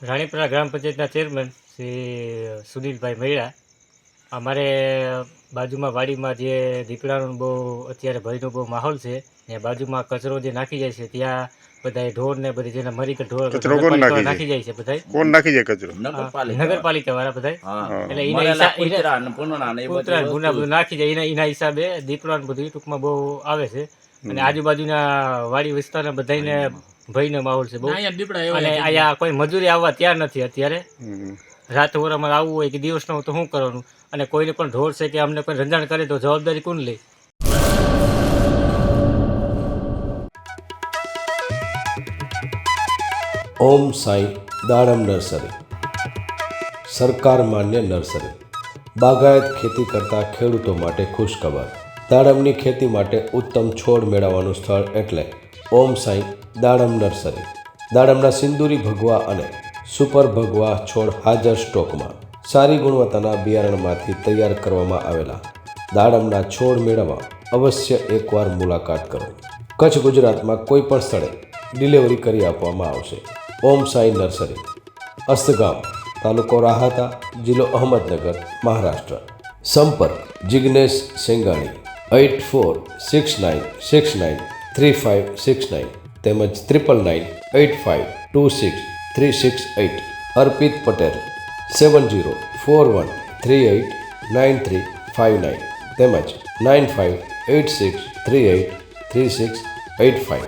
રાણીપરા ગ્રામ પંચાયતના ચેરમેન શ્રી સુનિલભાઈ મૈડા. અમારે બાજુમાં વાડીમાં જે દીપડાનો બહુ અત્યારે ભયનો બહુ માહોલ છે ને બાજુમાં કચરો જે નાખી જાય છે ત્યાં બધા ઢોર ને બધી જેના મરી કે ઢોર નાખી જાય છે બધા. કોણ નાખી જાય કચરો? નગરપાલિકા વાળા બધા. એટલે ગુના બધું નાખી જાય એના હિસાબે દીપડા બધું ટૂંકમાં બહુ આવે છે અને આજુબાજુના વાડી વિસ્તારના બધાને ભયનો માહોલ છે બહુ. અને અહીંયા કોઈ મજૂરી આવવા તૈયાર નથી અત્યારે. રાત ઓરામાં આવવું હોય કે દિવસનો તો શું કરવાનું? અને કોઈને પણ ઢોર છે કે અમને કોઈ રંજાણ કરે તો જવાબદારી કોણ લે? ઓમ સાંઈ દાડમ નર્સરી સરકાર માન્ય નર્સરી બાગાયત ખેતી કરતા ખેડૂતો માટે ખુશખબર. દાડમની ખેતી માટે ઉત્તમ છોડ મેળવવાનું સ્થળ એટલે ઓમ સાંઈ દાડમ નર્સરી. દાડમના સિંદૂરી ભગવા અને સુપર ભગવા છોડ હાજર સ્ટોકમાં. સારી ગુણવત્તાના બિયારણમાંથી તૈયાર કરવામાં આવેલા દાડમના છોડ મેળવવા અવશ્ય એકવાર મુલાકાત કરો. કચ્છ ગુજરાતમાં કોઈ પણ સ્થળે ડિલિવરી કરી આપવામાં આવશે. ઓમ સાંઈ નર્સરી, અસ્તગામ, તાલુકો રાહાતા, જિલ્લો અહમદનગર, મહારાષ્ટ્ર. સંપર્ક જિગ્નેશ સેંગાણી 8469693569 તેમજ 999585263668. અર્પિત પટેલ 7041389359 તેમજ 9586383685.